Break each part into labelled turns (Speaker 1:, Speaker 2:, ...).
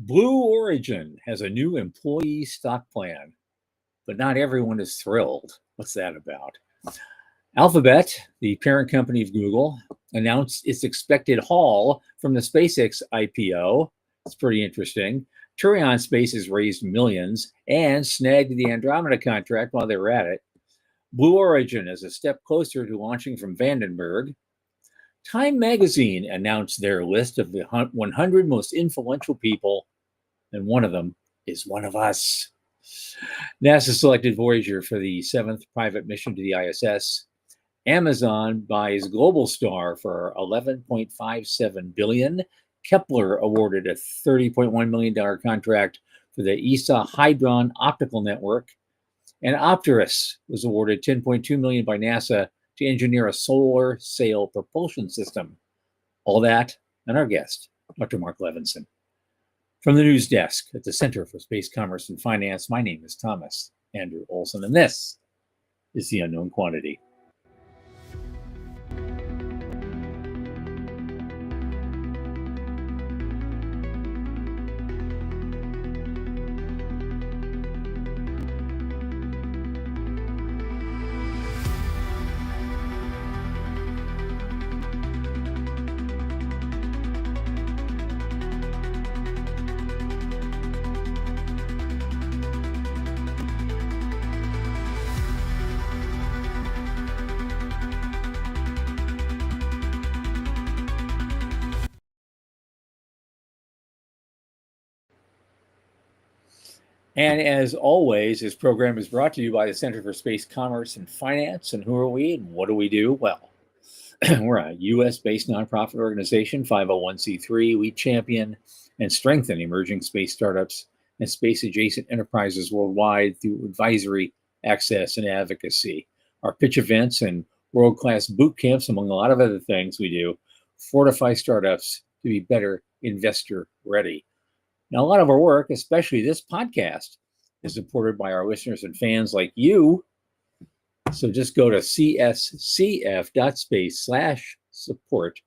Speaker 1: Blue Origin has a new employee stock plan, but not everyone is thrilled. What's that about? Alphabet, the parent company of Google, announced its expected haul from the SpaceX IPO. It's pretty interesting. Turion Space has raised millions and snagged the Andromeda contract while they were at it. Blue Origin is a step closer to launching from Vandenberg. Time magazine announced their list of the 100 most influential people, and one of them is one of us. NASA selected Voyager for the 7th private mission to the ISS. Amazon buys Globalstar for $11.57 billion. Kepler awarded a $30.1 million contract for the ESA Hydron optical network. And Opterus was awarded $10.2 million by NASA to engineer a solar sail propulsion system. All that and our guest, Dr. Marc Levinson. From the news desk at the Center for Space Commerce and Finance, my name is Thomas Andrew Olson, and this is The Unknown Quantity. And as always, this program is brought to you by the Center for Space Commerce and Finance. And who are we and what do we do? Well, we're a U.S.-based nonprofit organization, 501c3. We champion and strengthen emerging space startups and space-adjacent enterprises worldwide through advisory, access, and advocacy. Our pitch events and world-class boot camps, among a lot of other things we do, fortify startups to be better investor-ready. Now, a lot of our work, especially this podcast, is supported by our listeners and fans like you. So just go to cscf.space/support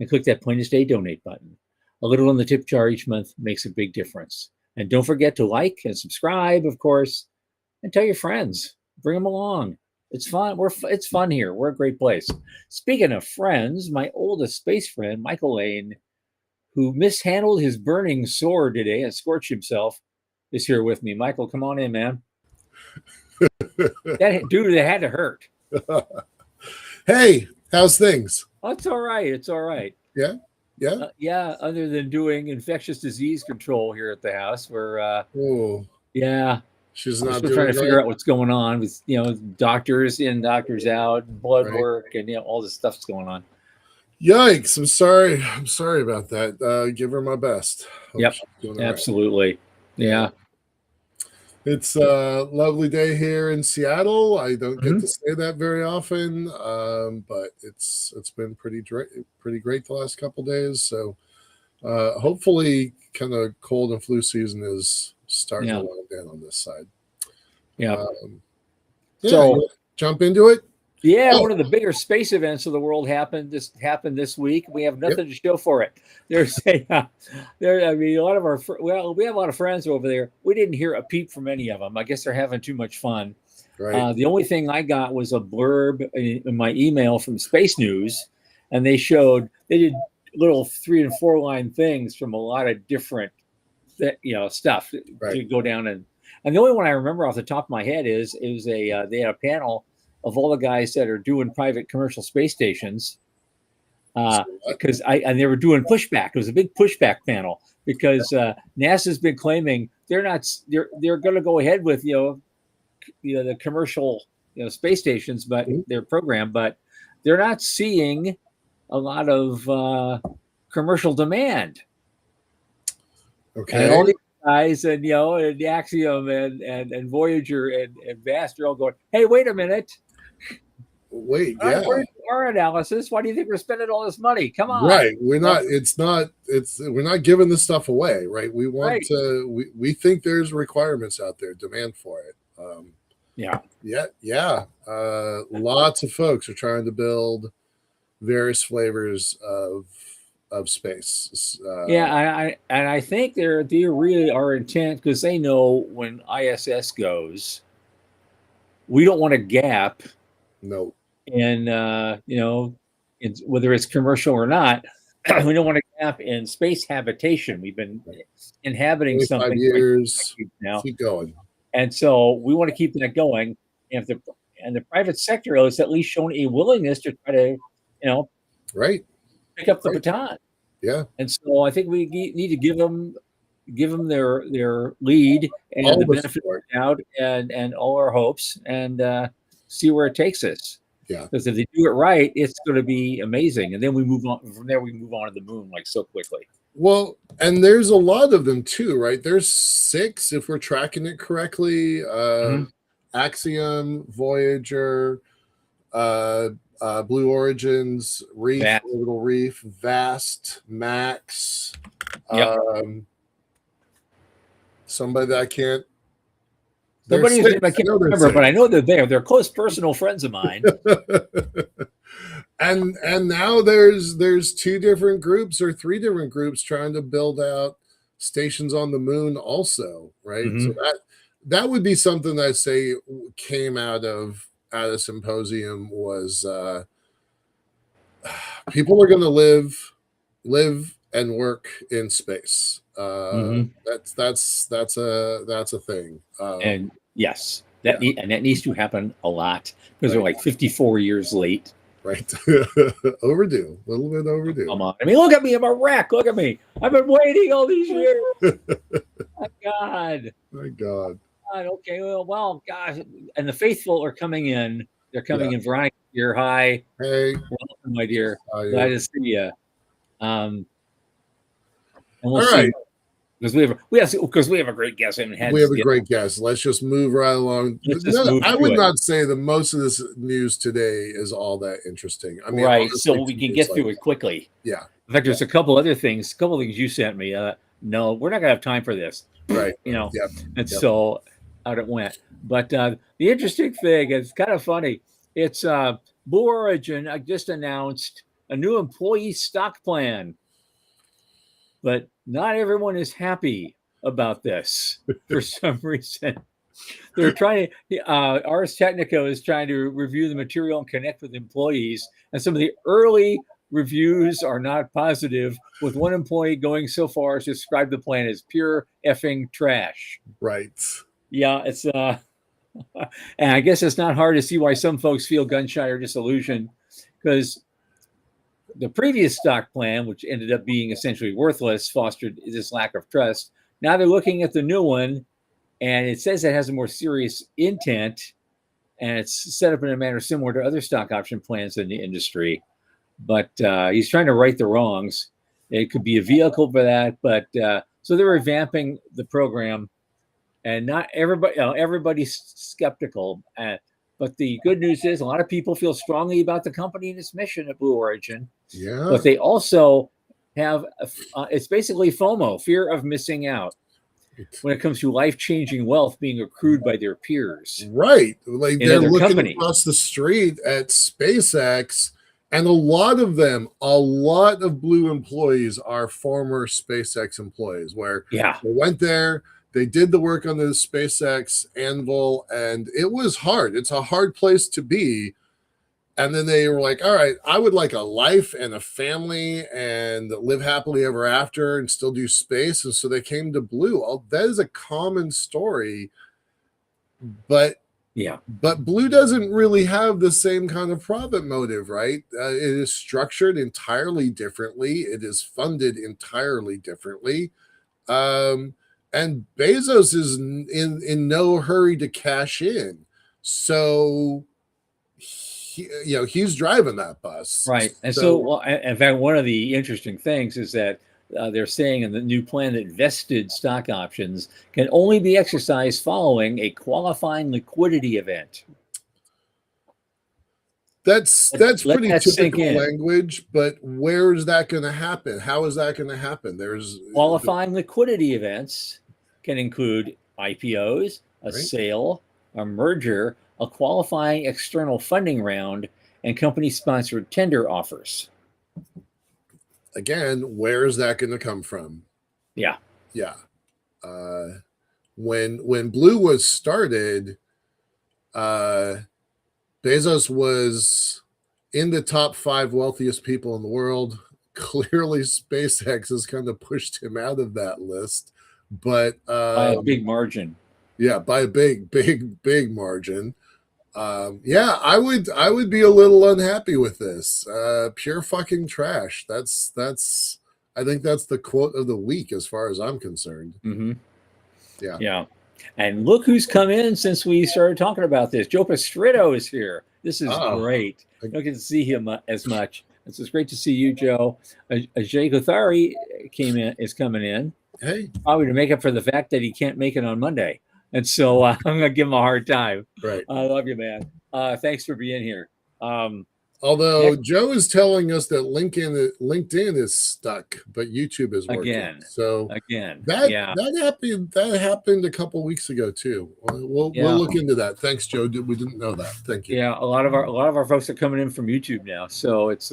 Speaker 1: and click that Plain as Day donate button. A little on the tip jar each month makes a big difference. And don't forget to like and subscribe, of course, and tell your friends. Bring them along. It's fun. It's fun here. We're a great place. Speaking of friends, my oldest space friend, Michael Lane, who mishandled his burning sword today and scorched himself, is here with me. Michael, come on in, man. That had to hurt.
Speaker 2: Hey, how's things?
Speaker 1: Oh, it's all right. It's all right.
Speaker 2: Yeah?
Speaker 1: Yeah, other than doing infectious disease control here at the house, we're,
Speaker 2: she's not
Speaker 1: trying to figure out what's going on with, doctors in, doctors out, blood work, and, all this stuff's going on.
Speaker 2: Yikes. I'm sorry about that. Give her my best.
Speaker 1: Yep, absolutely. Right. Yeah.
Speaker 2: It's a lovely day here in Seattle. I don't get to say that very often, but it's been pretty great the last couple days. So hopefully kind of cold and flu season is starting to wind down on this side.
Speaker 1: Yeah.
Speaker 2: So jump into it.
Speaker 1: Yeah, one of the bigger space events of the world happened this week. We have nothing to show for it. There's a lot of we have a lot of friends over there. We didn't hear a peep from any of them. I guess they're having too much fun. Right. The only thing I got was a blurb in my email from Space News, and they did little 3 and 4 line things from a lot of different, stuff to go down and the only one I remember off the top of my head is they had a panel of all the guys that are doing private commercial space stations, because they were doing pushback. It was a big pushback panel because NASA's been claiming they're going to go ahead with the commercial space stations, but their program, but they're not seeing a lot of commercial demand.
Speaker 2: Okay.
Speaker 1: And all these guys and and Axiom and Voyager and Vast are all going, hey, wait a minute.
Speaker 2: Wait,
Speaker 1: our analysis. Why do you think we're spending all this money? Come on.
Speaker 2: Right. We're not giving this stuff away, right? We want to, we think there's requirements out there, demand for it. Lots of folks are trying to build various flavors of of space.
Speaker 1: Yeah, I think they really are intent because they know when ISS goes, we don't want a gap
Speaker 2: No,
Speaker 1: in whether it's commercial or not. We don't want a gap in space habitation. We've been inhabiting
Speaker 2: 25
Speaker 1: something for like
Speaker 2: years.
Speaker 1: decades now,
Speaker 2: Keep going.
Speaker 1: and so we want to keep that going. And if the private sector has at least shown a willingness to try to,
Speaker 2: Right.
Speaker 1: pick up the
Speaker 2: Right.
Speaker 1: baton.
Speaker 2: Yeah.
Speaker 1: And so I think we need to give them their lead and
Speaker 2: All
Speaker 1: the
Speaker 2: the
Speaker 1: benefit of
Speaker 2: support.
Speaker 1: the doubt and all our hopes and see where it takes us.
Speaker 2: Yeah.
Speaker 1: Because if they do it right, it's going to be amazing. And then we move on from there. We move on to the moon like so quickly.
Speaker 2: Well, and there's a lot of them too, right? There's 6 if we're tracking it correctly. Axiom, Voyager, Blue Origins, Reef, Orbital Reef, Vast, Max.
Speaker 1: Yep.
Speaker 2: Somebody that I can't.
Speaker 1: Somebody's name I can't remember, but I know they're there. They're close personal friends of mine.
Speaker 2: and now there's 2 different groups or 3 different groups trying to build out stations on the moon also, right? So that would be something that I say came out of symposium was people are going to live and work in space. That's a thing.
Speaker 1: And yes, that needs to happen a lot because they're like 54 years late.
Speaker 2: Right. Overdue. A little bit overdue.
Speaker 1: Come on. I mean, look at me. I'm a wreck. Look at me. I've been waiting all these years. My God.
Speaker 2: My God.
Speaker 1: Okay. Well, gosh. And the faithful are coming in. They're coming in. Veronica, you're hi.
Speaker 2: Hey.
Speaker 1: Welcome, my dear. Glad to see you. And we'll
Speaker 2: all
Speaker 1: see.
Speaker 2: right.
Speaker 1: Because we have a great guest.
Speaker 2: We have a great guest. Let's just move right along. I would not say that most of this news today is all that interesting. I mean,
Speaker 1: right. So we can get through it quickly.
Speaker 2: Yeah.
Speaker 1: In fact, there's a couple things you sent me. No, we're not gonna have time for this.
Speaker 2: Right.
Speaker 1: So out it went. But the interesting thing is kind of funny. It's Blue Origin just announced a new employee stock plan. But not everyone is happy about this for some reason. They're trying to, Ars Technica is trying to review the material and connect with employees. And some of the early reviews are not positive, with one employee going so far as to describe the plan as pure effing trash.
Speaker 2: Right.
Speaker 1: Yeah, it's, and I guess it's not hard to see why some folks feel gun shy or disillusioned, because the previous stock plan, which ended up being essentially worthless, fostered this lack of trust. Now they're looking at the new one, and it says it has a more serious intent, and it's set up in a manner similar to other stock option plans in the industry. But he's trying to right the wrongs. It could be a vehicle for that, but so they're revamping the program, and not everybody, everybody's skeptical. But the good news is a lot of people feel strongly about the company and its mission at Blue Origin.
Speaker 2: Yeah.
Speaker 1: But they also have, it's basically FOMO, fear of missing out, when it comes to life-changing wealth being accrued by their peers.
Speaker 2: Right. Like they're looking
Speaker 1: companies
Speaker 2: across the street at SpaceX, and a lot of Blue employees are former SpaceX employees where they went there, they did the work on the SpaceX anvil, and it was hard. It's a hard place to be. And then they were like, all right, I would like a life and a family and live happily ever after and still do space. And so they came to Blue. That is a common story. But Blue doesn't really have the same kind of profit motive, right? It is structured entirely differently. It is funded entirely differently. And Bezos is in no hurry to cash in. So he's driving that bus.
Speaker 1: Right. And so in fact, one of the interesting things is that they're saying in the new plan that vested stock options can only be exercised following a qualifying liquidity event.
Speaker 2: That's pretty typical language, but where is that going to happen? How is that going to happen? There's
Speaker 1: qualifying liquidity events can include IPOs, a sale, a merger, a qualifying external funding round, and company-sponsored tender offers.
Speaker 2: again, where is that going to come from?
Speaker 1: Yeah.
Speaker 2: Yeah. When Blue was started, Bezos was in the top 5 wealthiest people in the world. Clearly, SpaceX has kind of pushed him out of that list, but
Speaker 1: By a big margin.
Speaker 2: yeah, by a big margin. Yeah, I would be a little unhappy with this. Pure fucking trash. That's. I think that's the quote of the week as far as I'm concerned.
Speaker 1: Mm-hmm.
Speaker 2: Yeah.
Speaker 1: Yeah. And look who's come in since we started talking about this. Joe Pastrito is here. This is great. I don't get to see him as much. It's great to see you, Joe. Ajay Kothari is coming in.
Speaker 2: Hey.
Speaker 1: Probably to make up for the fact that he can't make it on Monday. And so I'm going to give him a hard time.
Speaker 2: Right.
Speaker 1: I love you, man. Thanks for being here.
Speaker 2: Although Joe is telling us that LinkedIn is stuck, but YouTube is working. That happened a couple weeks ago too. We'll look into that. Thanks, Joe. We didn't know that. Thank you.
Speaker 1: Yeah, a lot of our folks are coming in from YouTube now, so it's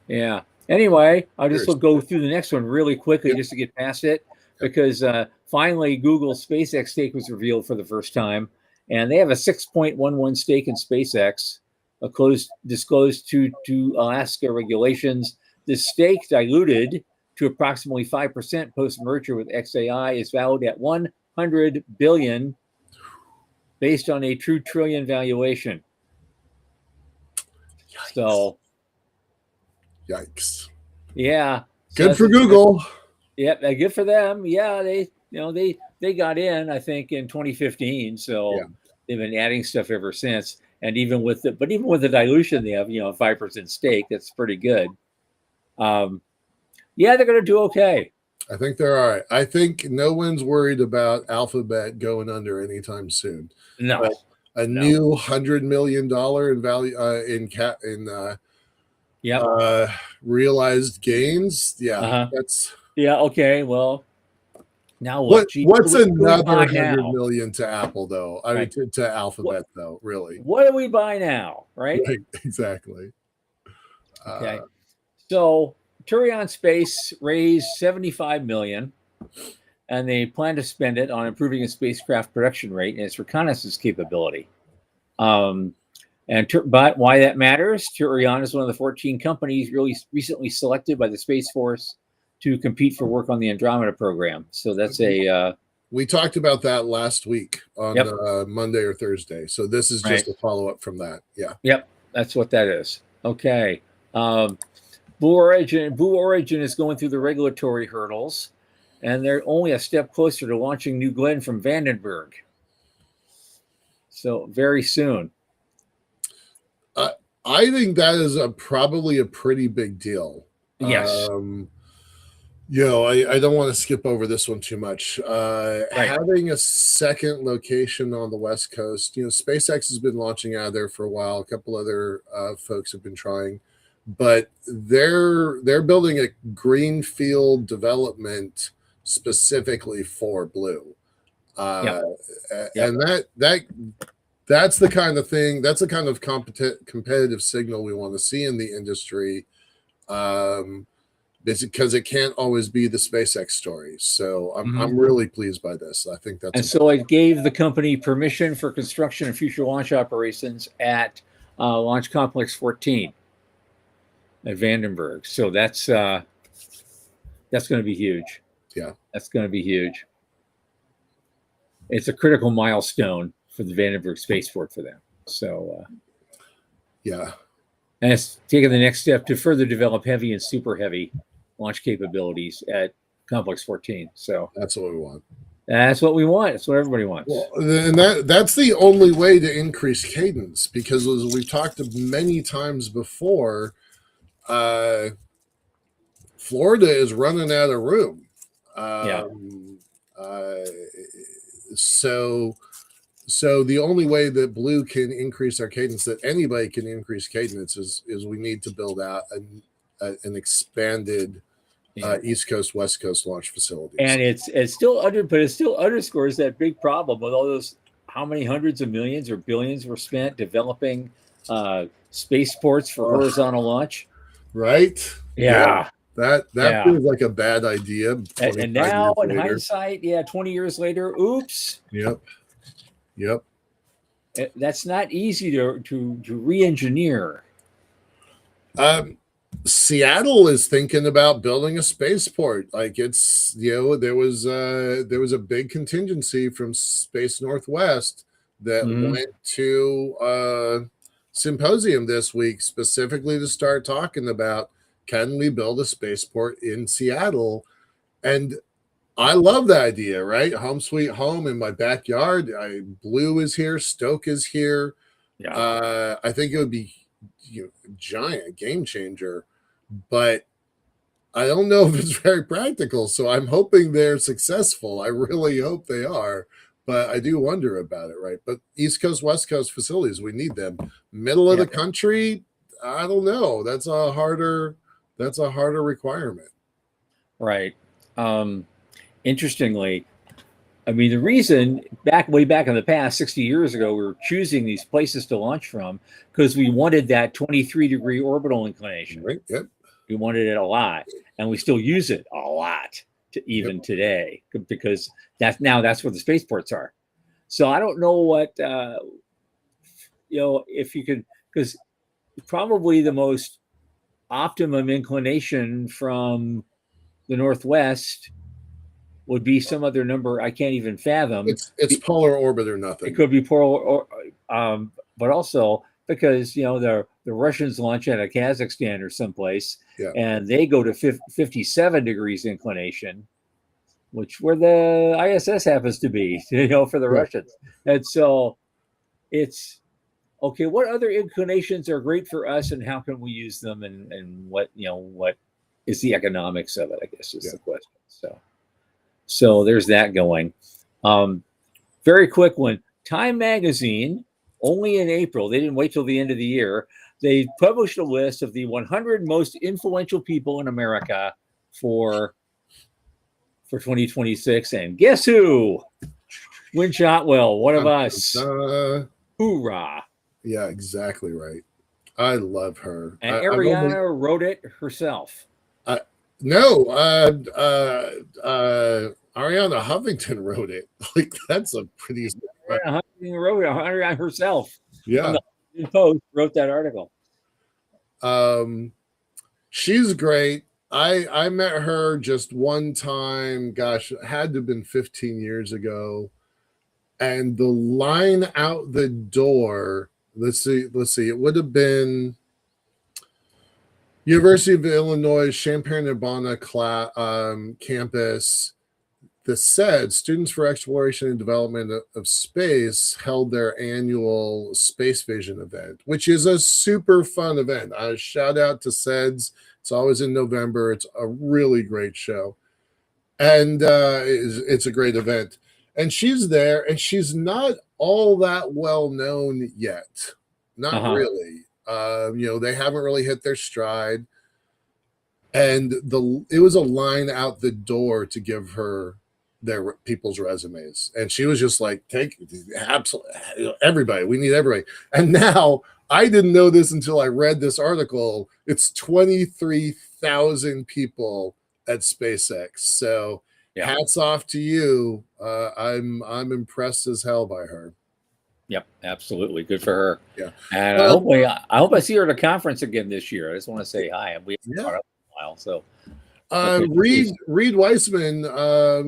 Speaker 1: yeah. Anyway, I'll just go through the next one really quickly just to get past it, because finally Google's SpaceX stake was revealed for the first time, and they have a 6.11 stake in SpaceX. Disclosed to Alaska regulations. The stake diluted to approximately 5% post-merger with XAI is valued at $100 billion, based on a true trillion valuation.
Speaker 2: Yikes.
Speaker 1: So,
Speaker 2: yikes!
Speaker 1: Yeah,
Speaker 2: good for Google.
Speaker 1: Yeah, good for them. Yeah, they got in, I think, in 2015. So they've been adding stuff ever since. And even with the dilution, they have 5% stake. That's pretty good. Yeah, they're going to do okay.
Speaker 2: I think they're all right. I think no one's worried about Alphabet going under anytime soon.
Speaker 1: No,
Speaker 2: but new $100 million in value realized gains. Yeah, that's
Speaker 1: okay. Well, now
Speaker 2: what's another $100 million to Apple though? I mean to Alphabet though, really.
Speaker 1: What do we buy now, right?
Speaker 2: Exactly.
Speaker 1: Okay. So Turion Space raised $75 million, and they plan to spend it on improving its spacecraft production rate and its reconnaissance capability. But why that matters? Turion is one of the 14 companies really recently selected by the Space Force to compete for work on the Andromeda program. So that's
Speaker 2: we talked about that last week on Monday or Thursday. So this is just a follow-up from that. Yeah.
Speaker 1: Yep. That's what that is. Okay. Blue Origin is going through the regulatory hurdles, and they're only a step closer to launching New Glenn from Vandenberg. So very soon.
Speaker 2: I think that is probably a pretty big deal.
Speaker 1: Yes.
Speaker 2: I don't want to skip over this one too much. Having a second location on the West Coast, SpaceX has been launching out of there for a while. A couple other folks have been trying, but they're building a greenfield development specifically for Blue, and that's the kind of thing. That's the kind of competitive signal we want to see in the industry. Because it can't always be the SpaceX story. So I'm really pleased by this. I think that's.
Speaker 1: And so it gave the company permission for construction and future launch operations at Launch Complex 14 at Vandenberg. So that's going to be huge.
Speaker 2: Yeah,
Speaker 1: that's going to be huge. It's a critical milestone for the Vandenberg spaceport for them. So
Speaker 2: yeah,
Speaker 1: and it's taking the next step to further develop heavy and super heavy launch capabilities at Complex 14. So
Speaker 2: that's what we want.
Speaker 1: That's what we want. It's what everybody wants.
Speaker 2: Well, and that's the only way to increase cadence, because as we've talked many times before, Florida is running out of room. So the only way that Blue can increase our cadence, that anybody can increase cadence, is we need to build out an expanded East Coast, West Coast launch facilities.
Speaker 1: And it still underscores that big problem with all those, how many hundreds of millions or billions were spent developing spaceports for horizontal launch.
Speaker 2: Right?
Speaker 1: Yeah.
Speaker 2: That
Speaker 1: Yeah.
Speaker 2: feels like a bad idea
Speaker 1: And
Speaker 2: 25
Speaker 1: now
Speaker 2: years
Speaker 1: in
Speaker 2: later.
Speaker 1: hindsight, yeah, 20 years later, oops.
Speaker 2: Yep. Yep.
Speaker 1: That's not easy to re-engineer.
Speaker 2: Seattle is thinking about building a spaceport. Like it's, there was a big contingency from Space Northwest that
Speaker 1: Mhm.
Speaker 2: went to symposium this week specifically to start talking about, can we build a spaceport in Seattle? And I love the idea, right? Home sweet home in my backyard. Blue is here, Stoke is here.
Speaker 1: Yeah.
Speaker 2: I think it would be giant game changer, but I don't know if it's very practical. So I'm hoping they're successful. I really hope they are, but I do wonder about it, right? But East Coast, West Coast facilities, we need them. Middle of
Speaker 1: Yeah.
Speaker 2: the country, I don't know. That's a harder requirement.
Speaker 1: Right. Interestingly, I mean, the reason way back in the past, 60 years ago, we were choosing these places to launch from because we wanted that 23-degree orbital inclination.
Speaker 2: Right. Yep.
Speaker 1: We wanted it a lot, and we still use it a lot even today because that's where the spaceports are. So I don't know what if you could, because probably the most optimum inclination from the northwest would be some other number I can't even fathom.
Speaker 2: It's polar orbit or nothing.
Speaker 1: It could be polar, but also because the Russians launch out of Kazakhstan or someplace, and they go to 57 degrees inclination, which where the ISS happens to be, for the Russians. And so it's okay. What other inclinations are great for us, and how can we use them, and what is the economics of it? I guess is the question. So there's that going. Very quick one. Time Magazine, only in April, they didn't wait till the end of the year. They published a list of the 100 most influential people in America for 2026. And guess who? Win Shotwell, one of us. Hoorah.
Speaker 2: Yeah, exactly right. I love her.
Speaker 1: And Ariana wrote it herself.
Speaker 2: No, Ariana Huffington wrote it. Like that's a pretty.
Speaker 1: Ariana Huffington wrote it. Ariana herself.
Speaker 2: Yeah,
Speaker 1: the Huffington Post wrote that article.
Speaker 2: She's great. I met her just one time. Gosh, it had to have been 15 years ago. And the line out the door. Let's see. It would have been University of Illinois Champaign-Urbana campus. The SED, Students for Exploration and Development of Space, held their annual Space Vision event, which is a super fun event. Shout out to SEDS. It's always in November. It's a really great show. And it's a great event. And she's there, and she's not all that well known yet. Not really. They haven't really hit their stride. And it was a line out the door to give her their people's resumes. And she was just like, take absolutely everybody. We need everybody. And now I didn't know this until I read this article. It's 23,000 people at SpaceX. So hats off to you. I'm impressed as hell by her.
Speaker 1: Yep, absolutely. Good for her.
Speaker 2: Yeah.
Speaker 1: And I hope I see her at a conference again this year. I just want to say hi. We haven't caught up in a while. So
Speaker 2: Reed Weissman,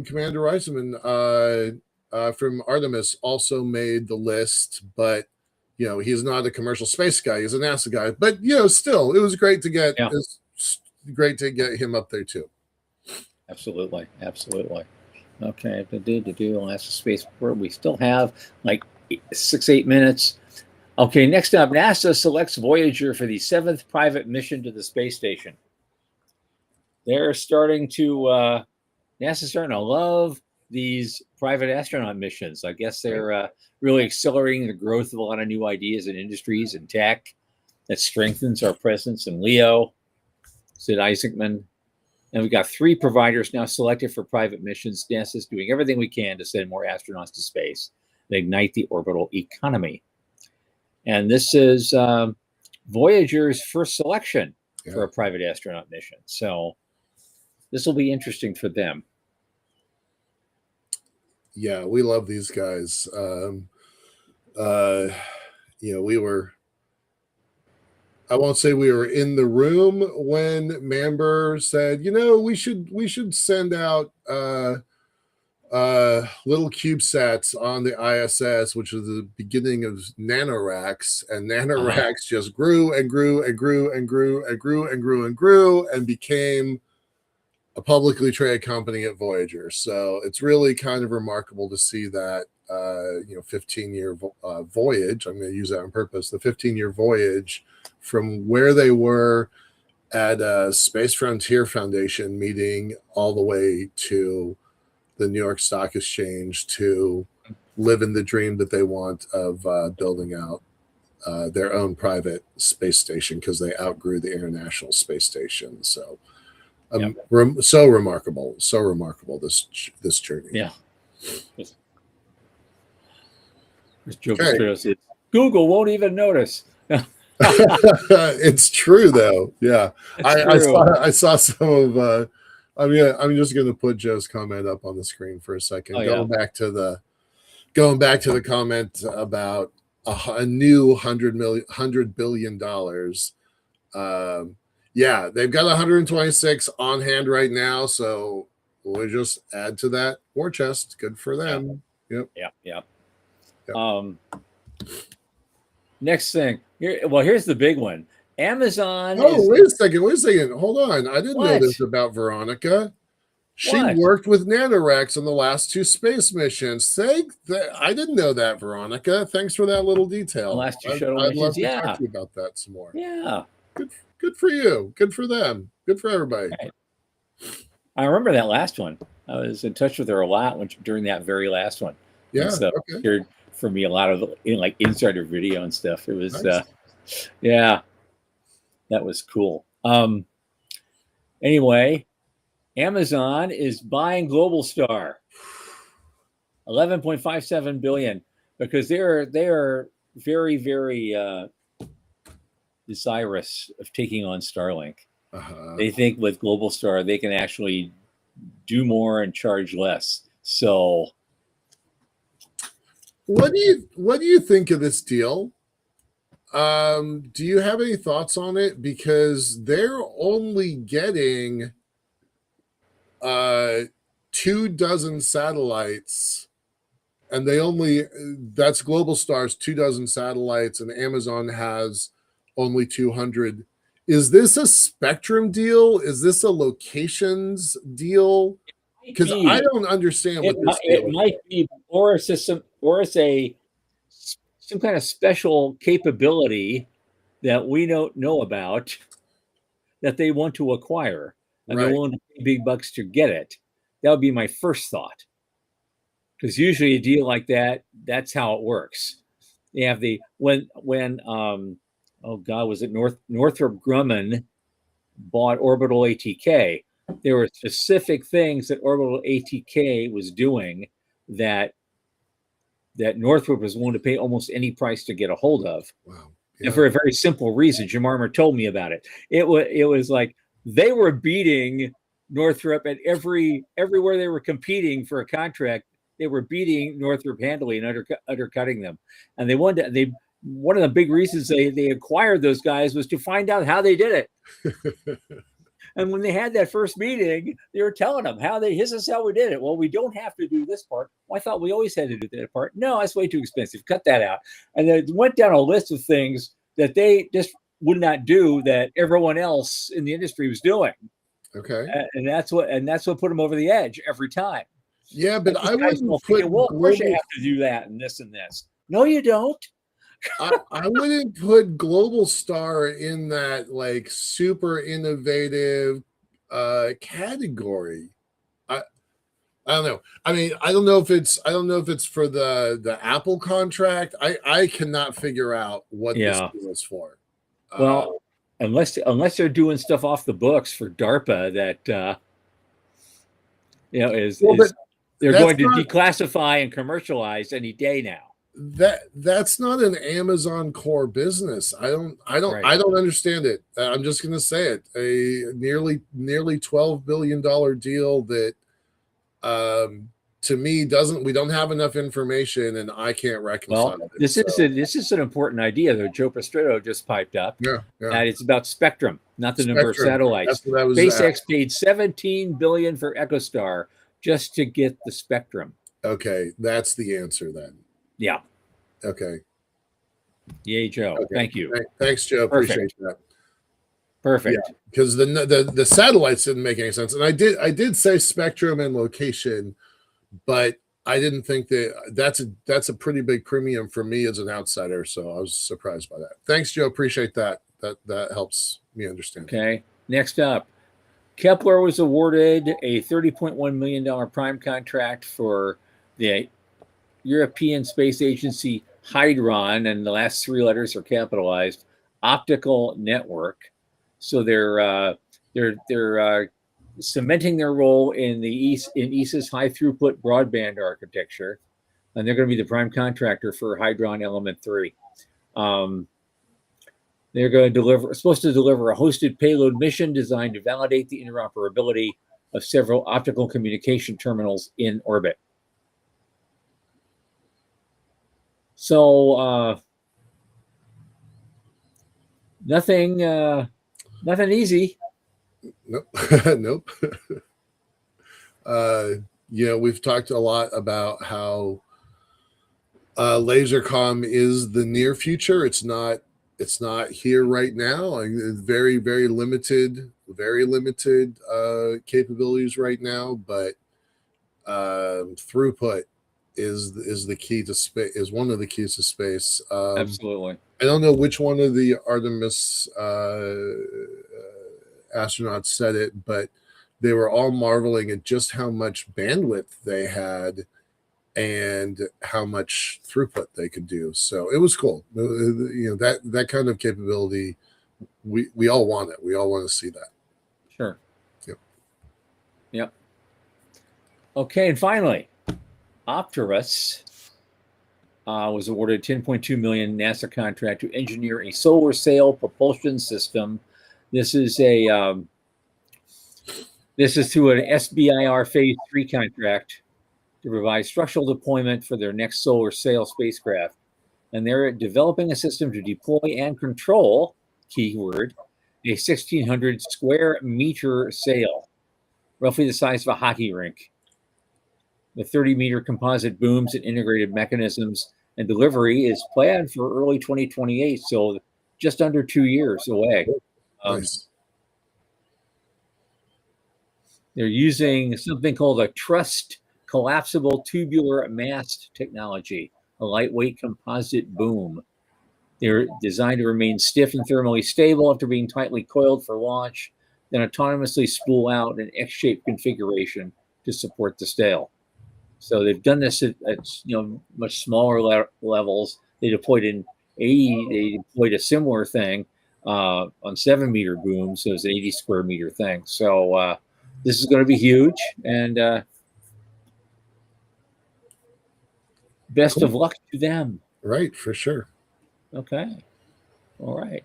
Speaker 2: Commander Weissman from Artemis also made the list, but he's not a commercial space guy. He's a NASA guy. But still, it was great to get him up there too.
Speaker 1: Absolutely. Okay, last spaceport. We still have like 6-8 minutes. Okay, next up, NASA selects Voyager for the 7th private mission to the space station. NASA's starting to love these private astronaut missions. I guess they're really accelerating the growth of a lot of new ideas and industries and tech that strengthens our presence in LEO, Sid Isaacman. And we've got 3 providers now selected for private missions. NASA's doing everything we can to send more astronauts to space and ignite the orbital economy. And this is Voyager's first selection. for a private astronaut mission. So this will be interesting for them.
Speaker 2: Yeah, we love these guys. We were, I won't say we were in the room when Mamber said, we should send out little CubeSats on the ISS, which is the beginning of nanoracks, and nanoracks just grew and grew and grew and grew and grew and grew and grew and became a publicly traded company at Voyager. So it's really kind of remarkable to see that 15-year voyage. I'm going to use that on purpose. The 15-year voyage from where they were at a Space Frontier Foundation meeting all the way to the New York Stock Exchange to living the dream that they want of building out their own private space station, because they outgrew the International Space Station. So so remarkable this journey.
Speaker 1: Yeah. Okay. Google won't even notice.
Speaker 2: It's true though. Yeah. I saw some of I'm just going to put Joe's comment up on the screen for a second. Going back to the comment about a new $100 billion. They've got 126 on hand right now, so we'll just add to that war chest. Good for them. Yep.
Speaker 1: Next thing here's the big one. Amazon.
Speaker 2: Wait a second. Hold on. I didn't know this about Veronica. She worked with nanoracks on the last 2 space missions. I didn't know that, Veronica. Thanks for that little detail.
Speaker 1: The last 2 shuttle missions.
Speaker 2: I'd love to talk to you about that some more.
Speaker 1: Yeah.
Speaker 2: Good for you. Good for them. Good for everybody.
Speaker 1: Right. I remember that last one. I was in touch with her a lot during that very last one.
Speaker 2: Yeah.
Speaker 1: So heard from me a lot of insider video and stuff. It was nice. That was cool. Anyway, Amazon is buying Globalstar, $11.57 billion, because they are very, very desirous of taking on Starlink. They think with Globalstar they can actually do more and charge less. So,
Speaker 2: what do you think of this deal? Do you have any thoughts on it? Because they're only getting 24 satellites, and that's Globalstar's 24 satellites, and Amazon has only 200. Is this a spectrum deal? Is this a locations deal? Because I don't understand what this deal is.
Speaker 1: It might be, or it's some kind of special capability that we don't know about that they want to acquire, and they're willing to pay big bucks to get it. That would be my first thought. Because usually a deal like that, that's how it works. They have when was it Northrop Grumman bought Orbital ATK? There were specific things that Orbital ATK was doing that Northrop was willing to pay almost any price to get a hold of.
Speaker 2: Wow.
Speaker 1: And for a very simple reason. Jim Armour told me about it. It was like they were beating Northrop at everywhere they were competing for a contract. They were beating Northrop handily and undercutting them. And one of the big reasons they acquired those guys was to find out how they did it. And when they had that first meeting, they were telling them this is how we did it. Well, we don't have to do this part. Well, I thought we always had to do that part. No, that's way too expensive. Cut that out. And they went down a list of things that they just would not do that everyone else in the industry was doing.
Speaker 2: Okay.
Speaker 1: And that's what put them over the edge every time.
Speaker 2: Yeah, but I wouldn't put.
Speaker 1: Well, of course you have to do that and this and this. No, you don't.
Speaker 2: I wouldn't put Globalstar in that super innovative category. I don't know. I mean, I don't know if it's for the Apple contract. I cannot figure out what this deal is for.
Speaker 1: Well, unless they're doing stuff off the books for DARPA that they're going to declassify and commercialize any day now.
Speaker 2: that's not an Amazon core business. I don't
Speaker 1: Right.
Speaker 2: understand it. I'm just going to say it. A nearly $12 billion deal that to me we don't have enough information, and I can't reconcile
Speaker 1: Well,
Speaker 2: it.
Speaker 1: this is an important idea though. Joe Pastretto just piped up.
Speaker 2: Yeah.
Speaker 1: That it's about spectrum, not the number of
Speaker 2: Spectrum.
Speaker 1: satellites.
Speaker 2: That's what I was
Speaker 1: SpaceX paid $17 billion for EchoStar just to get the spectrum.
Speaker 2: Okay, that's the answer then.
Speaker 1: Yeah.
Speaker 2: Okay.
Speaker 1: Yay, Joe.
Speaker 2: Okay.
Speaker 1: Thank you.
Speaker 2: Thanks, Joe.
Speaker 1: Perfect.
Speaker 2: Appreciate that.
Speaker 1: Perfect.
Speaker 2: Yeah, because the satellites didn't make any sense, and I did say spectrum and location, but I didn't think that's a pretty big premium for me as an outsider. So I was surprised by that. Thanks, Joe. Appreciate that. That helps me understand.
Speaker 1: Okay. Next up, Kepler was awarded a $30.1 million prime contract for the European Space Agency Hydron, and the last three letters are capitalized, optical network. So they're cementing their role in ESA's high throughput broadband architecture, and they're going to be the prime contractor for Hydron Element 3. They're supposed to deliver a hosted payload mission designed to validate the interoperability of several optical communication terminals in orbit. So nothing easy.
Speaker 2: Nope. Nope. We've talked a lot about how laser comm is the near future. It's not here right now. Very, very limited capabilities right now, but throughput is the key to space, is one of the keys to space.
Speaker 1: Absolutely.
Speaker 2: I don't know which one of the Artemis astronauts said it, but they were all marveling at just how much bandwidth they had and how much throughput they could do. So it was cool. That kind of capability, we all want it. We all want to see that.
Speaker 1: Sure.
Speaker 2: Yep.
Speaker 1: Okay, and finally, Opterus was awarded a $10.2 million NASA contract to engineer a solar sail propulsion system. This is through an SBIR Phase 3 contract to provide structural deployment for their next solar sail spacecraft. And they're developing a system to deploy and control, keyword, a 1,600 square meter sail, roughly the size of a hockey rink. The 30-meter composite booms and integrated mechanisms, and delivery is planned for early 2028, so just under 2 years away.
Speaker 2: Nice.
Speaker 1: They're using something called a trussed collapsible tubular mast technology, a lightweight composite boom. They're designed to remain stiff and thermally stable after being tightly coiled for launch, then autonomously spool out in X-shaped configuration to support the sail. So they've done this at much smaller levels. They deployed in 80. They deployed a similar thing on 7-meter booms. So it's an 80 square meter thing. So this is going to be huge, and best of luck to them.
Speaker 2: Right, for sure.
Speaker 1: Okay. All right.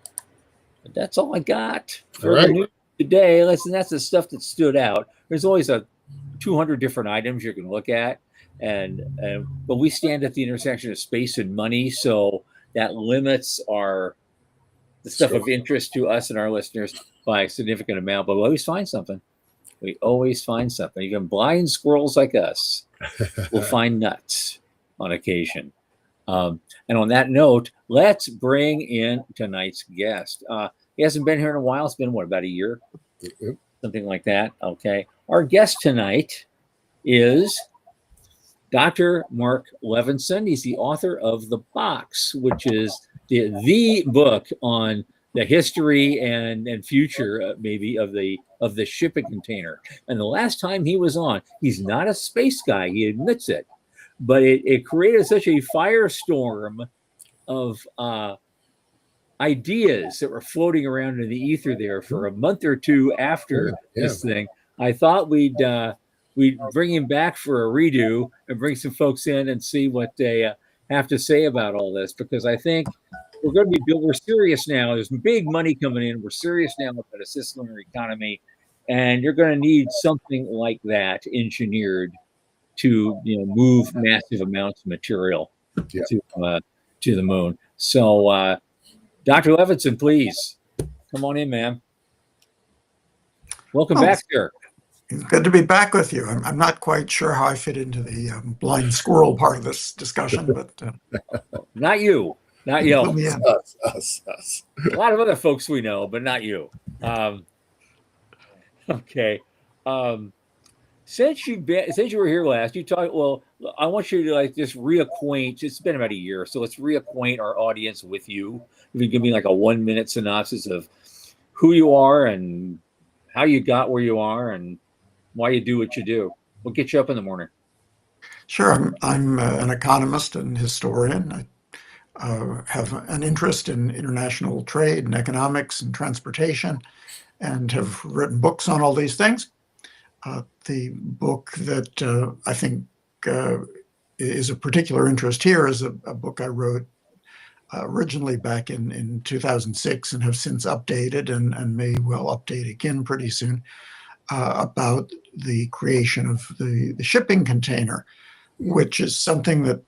Speaker 1: But that's all I got for
Speaker 2: the
Speaker 1: news today. Listen, that's the stuff that stood out. There's always 200 different items you can look at, but we stand at the intersection of space and money, so that limits the stuff of interest to us and our listeners by a significant amount. But we always find something. Even blind squirrels like us will find nuts on occasion. And on that note, let's bring in tonight's guest. He hasn't been here in a while. It's been, about a year?
Speaker 2: Mm-hmm.
Speaker 1: Something like that. Okay. Our guest tonight is Dr. Marc Levinson. He's the author of The Box, which is the book on the history and future, maybe, of the shipping container. And the last time he was on, he's not a space guy. He admits it. But it created such a firestorm of ideas that were floating around in the ether there for a month or two after this thing. I thought we'd bring him back for a redo and bring some folks in and see what they have to say about all this, because I think we're serious now. There's big money coming in. We're serious now about a circular economy, and you're going to need something like that engineered to move massive amounts of material
Speaker 2: Yeah.
Speaker 1: to the moon. So, Dr. Levinson, please come on in, man. Welcome back, sir.
Speaker 3: It's good to be back with you. I'm not quite sure how I fit into the blind squirrel part of this discussion, but
Speaker 1: not you.
Speaker 2: Us.
Speaker 1: A lot of other folks we know, but not you. Okay. Since you were here last, you talked. Well, I want you to just reacquaint. It's been about a year, so let's reacquaint our audience with you. If you give me like a 1-minute synopsis of who you are and how you got where you are and why you do what you do. What gets you up in the morning?
Speaker 3: Sure. I'm an economist and historian. I have an interest in international trade and economics and transportation, and have written books on all these things. The book that I think is of particular interest here is a book I wrote originally back in 2006 and have since updated and may well update again pretty soon, about the creation of the shipping container, which is something that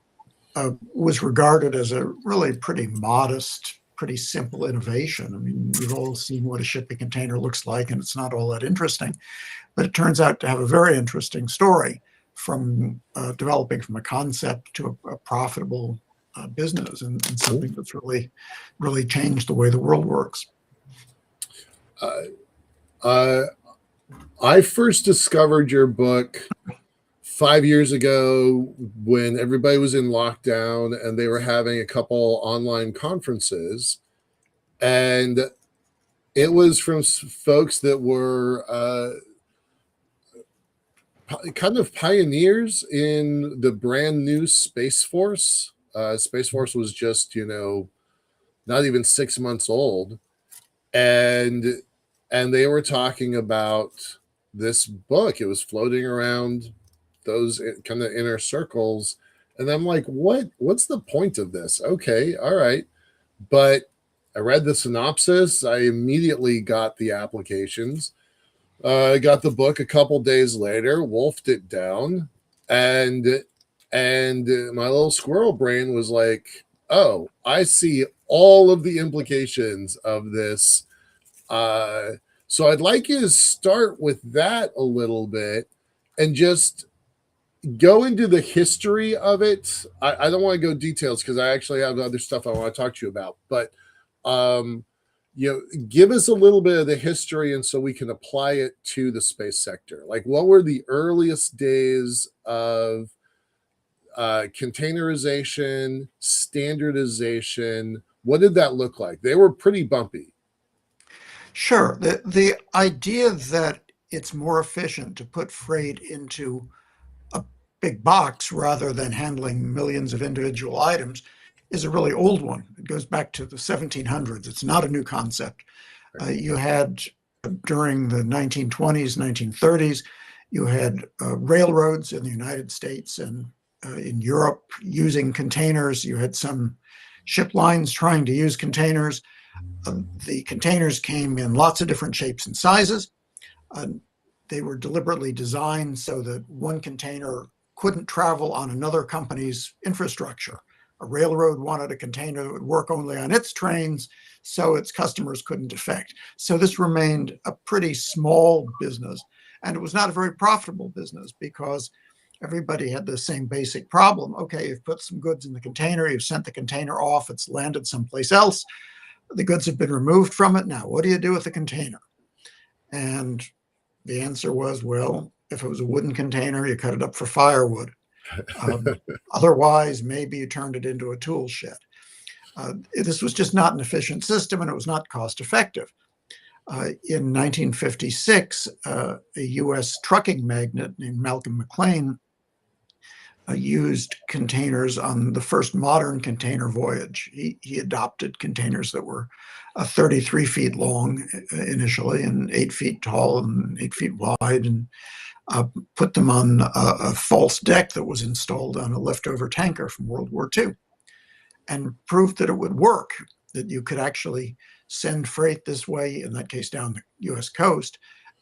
Speaker 3: was regarded as a really pretty modest, pretty simple innovation. I mean, we've all seen what a shipping container looks like, and it's not all that interesting. But it turns out to have a very interesting story from developing from a concept to a profitable business, and something that's really, really changed the way the world works.
Speaker 2: I first discovered your book 5 years ago when everybody was in lockdown and they were having a couple online conferences, and it was from folks that were kind of pioneers in the brand new Space Force. Space Force was just, not even 6 months old. And they were talking about this book. It was floating around those kind of inner circles. And I'm like, what's the point of this? Okay, all right. But I read the synopsis. I immediately got the applications. I got the book a couple days later, wolfed it down, and my little squirrel brain was like, oh, I see all of the implications of this. So I'd like you to start with that a little bit and just go into the history of it. I don't want to go details because I actually have other stuff I want to talk to you about, but give us a little bit of the history, and so we can apply it to the space sector. Like, what were the earliest days of containerization, standardization? What did that look like? They were pretty bumpy.
Speaker 3: Sure. The idea that it's more efficient to put freight into a big box rather than handling millions of individual items is a really old one. It goes back to the 1700s. It's not a new concept. You had, during the 1920s, 1930s, you had railroads in the United States and in Europe using containers. You had some ship lines trying to use containers. The containers came in lots of different shapes and sizes. They were deliberately designed so that one container couldn't travel on another company's infrastructure. A railroad wanted a container that would work only on its trains, so its customers couldn't defect. So this remained a pretty small business, and it was not a very profitable business because everybody had the same basic problem. Okay, you've put some goods in the container, you've sent the container off, it's landed someplace else. The goods have been removed from it. Now, what do you do with the container? And the answer was, well, if it was a wooden container, you cut it up for firewood. Otherwise, maybe you turned it into a tool shed. This was just not an efficient system, and it was not cost effective. In 1956, a U.S. trucking magnate named Malcolm McLean used containers on the first modern container voyage. He adopted containers that were 33 feet long initially and 8 feet tall and 8 feet wide, and put them on a false deck that was installed on a leftover tanker from World War II. and proved that it would work, that you could actually send freight this way, in that case down the US coast,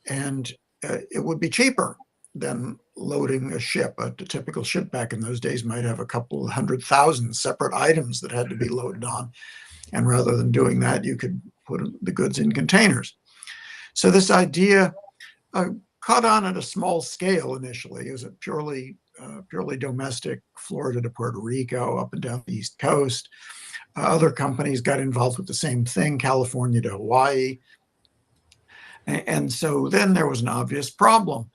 Speaker 3: and it would be cheaper than loading a ship. A typical ship back in those days might have a couple of 100,000 separate items that had to be loaded on. And rather than doing that, you could put the goods in containers. So this idea caught on at a small scale initially. It was a purely domestic, Florida to Puerto Rico, up and down the East Coast. Other companies got involved with the same thing, California to Hawaii. And so then there was an obvious problem.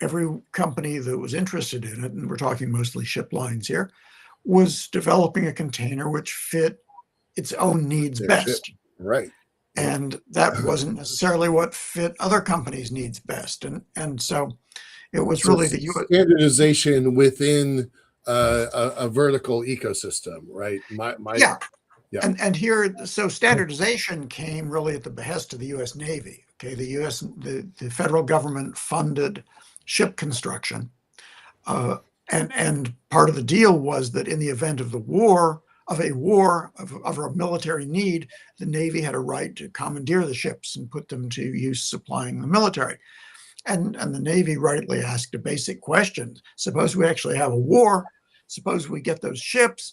Speaker 3: Every company that was interested in it, and we're talking mostly ship lines here, was developing a container which fit its own needs best.
Speaker 2: Right.
Speaker 3: And that wasn't necessarily what fit other companies' needs best. And so it was really the US
Speaker 2: standardization within a vertical ecosystem, right?
Speaker 3: Yeah. And here, so standardization came really at the behest of the U.S. Navy. Okay, the federal government funded ship construction, and part of the deal was that in the event of a military need, the Navy had a right to commandeer the ships and put them to use supplying the military. And the Navy rightly asked a basic question: suppose we actually have a war, suppose we get those ships,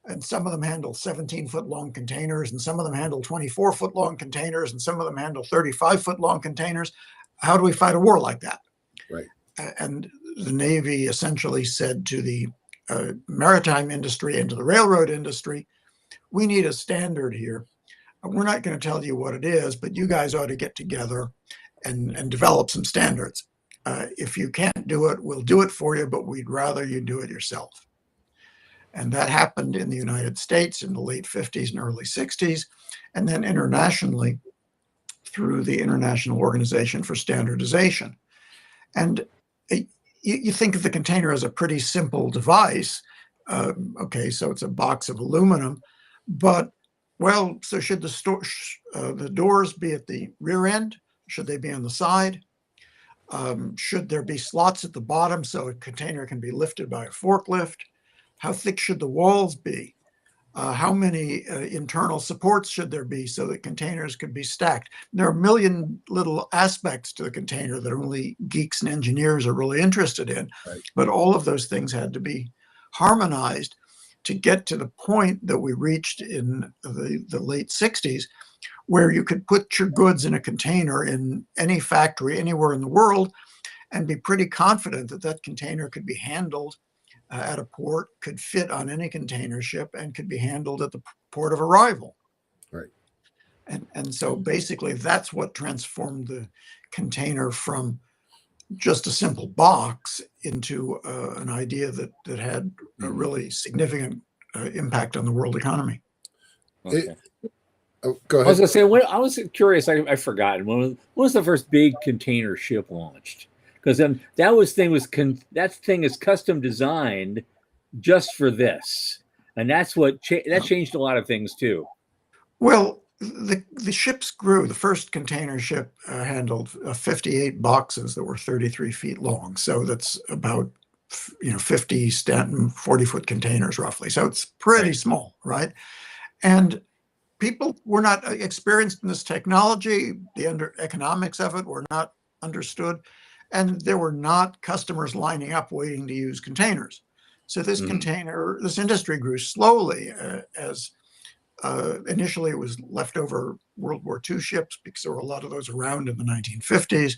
Speaker 3: and some of them handle 17-foot long containers, and some of them handle 24-foot long containers, and some of them handle 35-foot long containers. How do we fight a war like that?
Speaker 2: Right.
Speaker 3: And the Navy essentially said to the maritime industry and to the railroad industry, we need a standard here. We're not going to tell you what it is, but you guys ought to get together and develop some standards. If you can't do it, we'll do it for you, but we'd rather you do it yourself. And that happened in the United States in the late 50s and early 60s, and then internationally through the International Organization for Standardization. And you think of the container as a pretty simple device. Okay, so it's a box of aluminum, but well, so should the doors be at the rear end? Should they be on the side? Should there be slots at the bottom so a container can be lifted by a forklift? How thick should the walls be? How many internal supports should there be so that containers could be stacked? There are a million little aspects to the container that only geeks and engineers are really interested in.
Speaker 2: Right.
Speaker 3: But all of those things had to be harmonized to get to the point that we reached in the late 60s, where you could put your goods in a container in any factory anywhere in the world and be pretty confident that that container could be handled at a port, could fit on any container ship, and could be handled at the port of arrival.
Speaker 2: Right.
Speaker 3: And so basically that's what transformed the container from just a simple box into an idea that had a really significant impact on the world economy.
Speaker 1: Okay.
Speaker 2: Go ahead.
Speaker 1: I was going to say, I was curious, I forgot. When was the first big container ship launched? Because then that thing is custom designed just for this, and that's what that changed a lot of things too.
Speaker 3: Well, the ships grew. The first container ship handled 58 boxes that were 33 feet long. So that's about 50 Stanton 40-foot containers roughly. So it's pretty small, right? And people were not experienced in this technology. The economics of it were not understood. And there were not customers lining up waiting to use containers. So this industry grew slowly as initially it was leftover World War II ships, because there were a lot of those around in the 1950s.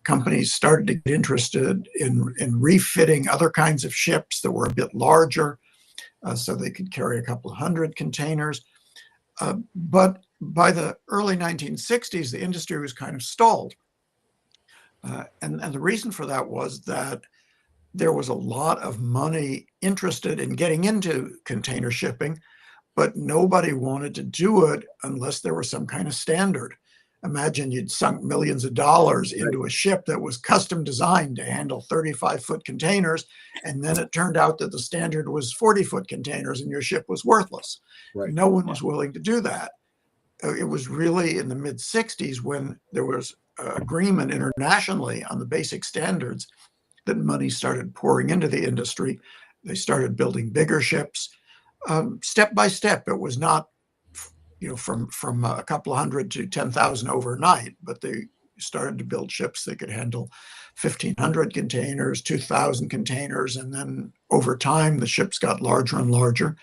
Speaker 3: Companies started to get interested in refitting other kinds of ships that were a bit larger, so they could carry a couple of hundred containers. But by the early 1960s, the industry was kind of stalled. And the reason for that was that there was a lot of money interested in getting into container shipping, but nobody wanted to do it unless there was some kind of standard. Imagine you'd sunk millions of dollars into a ship that was custom designed to handle 35-foot containers, and then it turned out that the standard was 40-foot containers and your ship was worthless.
Speaker 2: Right.
Speaker 3: No one was willing to do that. It was really in the mid-60s when there was agreement internationally on the basic standards that money started pouring into the industry. They started building bigger ships. step by step. It was not, from a couple of hundred to 10,000 overnight, but they started to build ships that could handle 1,500 containers, 2,000 containers, and then over time the ships got larger and larger.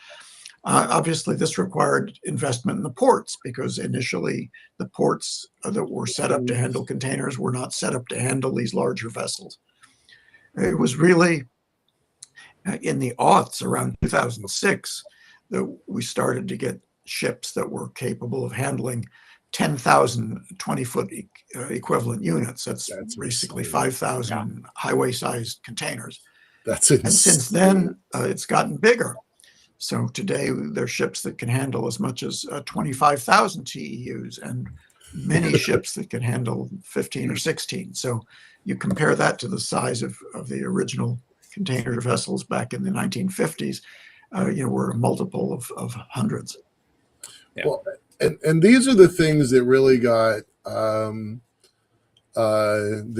Speaker 3: Obviously, this required investment in the ports, because initially the ports that were set up to handle containers were not set up to handle these larger vessels. It was really in the aughts, around 2006, that we started to get ships that were capable of handling 10,000 20-foot equivalent units. That's basically 5,000 highway-sized containers.
Speaker 2: That's insane.
Speaker 3: And since then, it's gotten bigger. So today, there are ships that can handle as much as 25,000 TEUs, and many ships that can handle 15 or 16. So you compare that to the size of the original container vessels back in the 1950s, we're a multiple of hundreds.
Speaker 1: Yeah.
Speaker 2: Well, and these are the things that really got the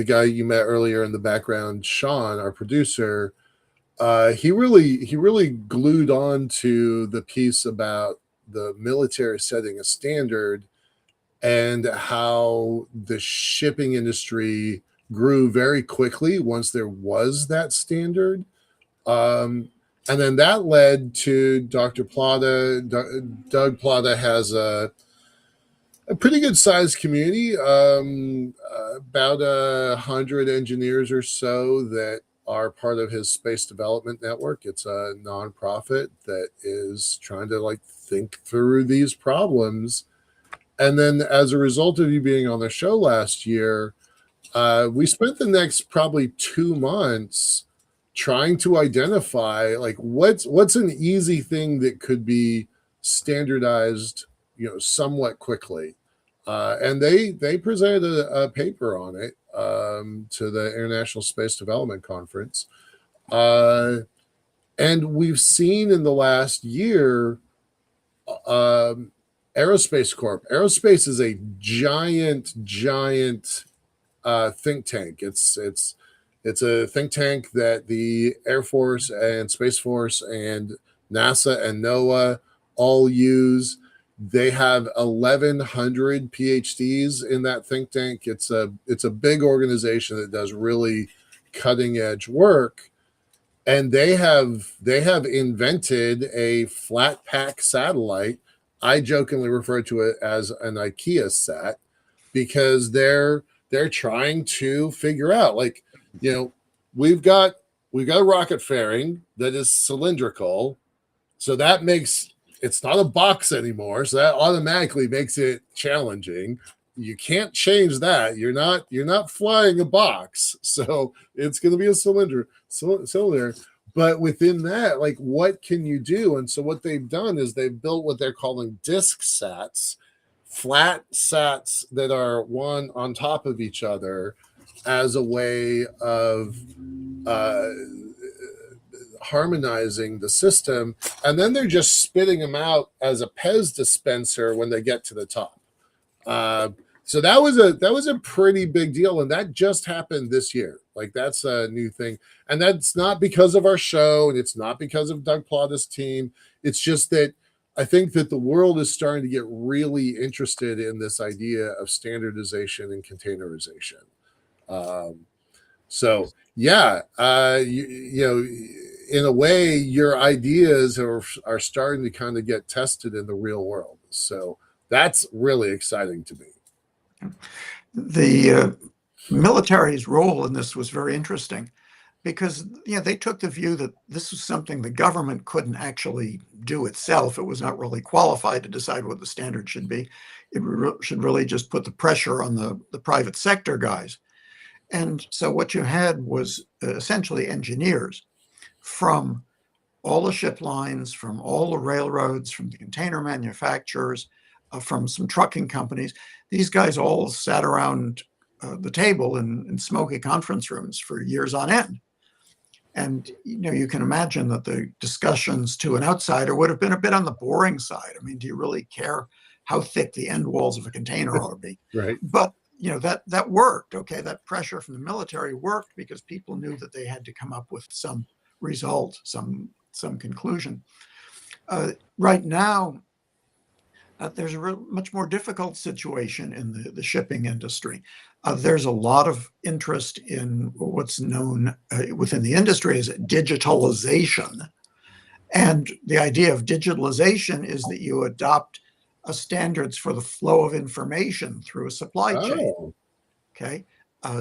Speaker 2: guy you met earlier in the background, Sean, our producer. He really glued on to the piece about the military setting a standard and how the shipping industry grew very quickly once there was that standard. And then that led to Dr. Plata. Doug Plata has a pretty good sized community, about 100 engineers or so that are part of his space development network. It's a nonprofit that is trying to think through these problems. And then as a result of you being on the show last year, we spent the next probably 2 months trying to identify what's an easy thing that could be standardized, somewhat quickly. And they presented a paper on it to the International Space Development Conference. And we've seen in the last year, Aerospace Corp. Aerospace is a giant think tank. It's a think tank that the Air Force and Space Force and NASA and NOAA all use. They have 1,100 PhDs in that think tank. It's a big organization that does really cutting edge work, and they have invented a flat pack satellite. I jokingly refer to it as an IKEA sat, because they're trying to figure out, we've got a rocket fairing that is cylindrical, so that makes it's not a box anymore, so that automatically makes it challenging. You can't change that. You're not flying a box, so it's going to be a cylinder. But within that, what can you do? And so what they've done is they've built what they're calling disk sats, flat sats that are one on top of each other, as a way of harmonizing the system, and then they're just spitting them out as a Pez dispenser when they get to the top. So that was a pretty big deal, and that just happened this year. That's a new thing, and that's not because of our show, and it's not because of Doug Plata's team. It's just that I think that the world is starting to get really interested in this idea of standardization and containerization. So yeah, in a way, your ideas are starting to kind of get tested in the real world. So that's really exciting to me.
Speaker 3: The military's role in this was very interesting, because they took the view that this was something the government couldn't actually do itself. It was not really qualified to decide what the standard should be. It should really just put the pressure on the private sector guys. And so what you had was essentially engineers from all the ship lines, from all the railroads, from the container manufacturers, from some trucking companies. These guys all sat around the table in smoky conference rooms for years on end. And you can imagine that the discussions to an outsider would have been a bit on the boring side. I mean, do you really care how thick the end walls of a container ought to be?
Speaker 2: Right.
Speaker 3: But that worked. Okay, that pressure from the military worked, because people knew that they had to come up with some result, some conclusion. Right now, there's a much more difficult situation in the shipping industry. There's a lot of interest in what's known within the industry as digitalization. And the idea of digitalization is that you adopt standards for the flow of information through a supply chain.
Speaker 2: Oh,
Speaker 3: Okay.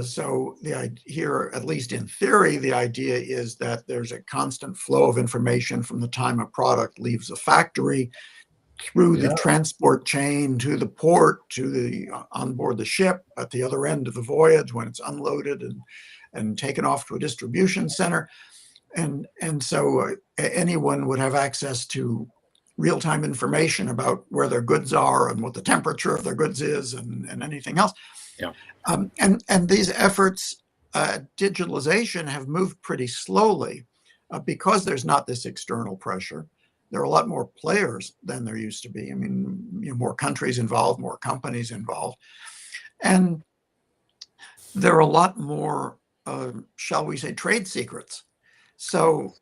Speaker 3: So here, at least in theory, the idea is that there's a constant flow of information from the time a product leaves a factory through the
Speaker 2: yeah.
Speaker 3: transport chain to the port to the on board the ship at the other end of the voyage when it's unloaded and taken off to a distribution center. And so anyone would have access to real-time information about where their goods are and what the temperature of their goods is and anything else.
Speaker 1: Yeah.
Speaker 3: And these efforts, digitalization, have moved pretty slowly because there's not this external pressure. There are a lot more players than there used to be. I mean, more countries involved, more companies involved, and there are a lot more, shall we say, trade secrets. So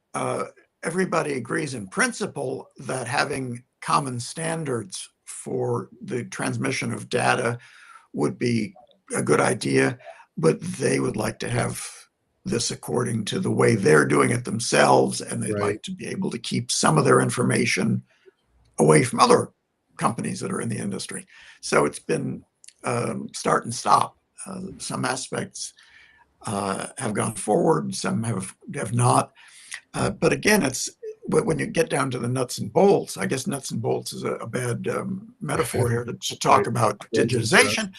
Speaker 3: everybody agrees in principle that having common standards for the transmission of data would be a good idea, but they would like to have this according to the way they're doing it themselves, and they'd like to be able to keep some of their information away from other companies that are in the industry. So it's been start and stop. Some aspects have gone forward, some have not. But again, it's when you get down to the nuts and bolts. I guess nuts and bolts is a bad metaphor here to talk about digitization.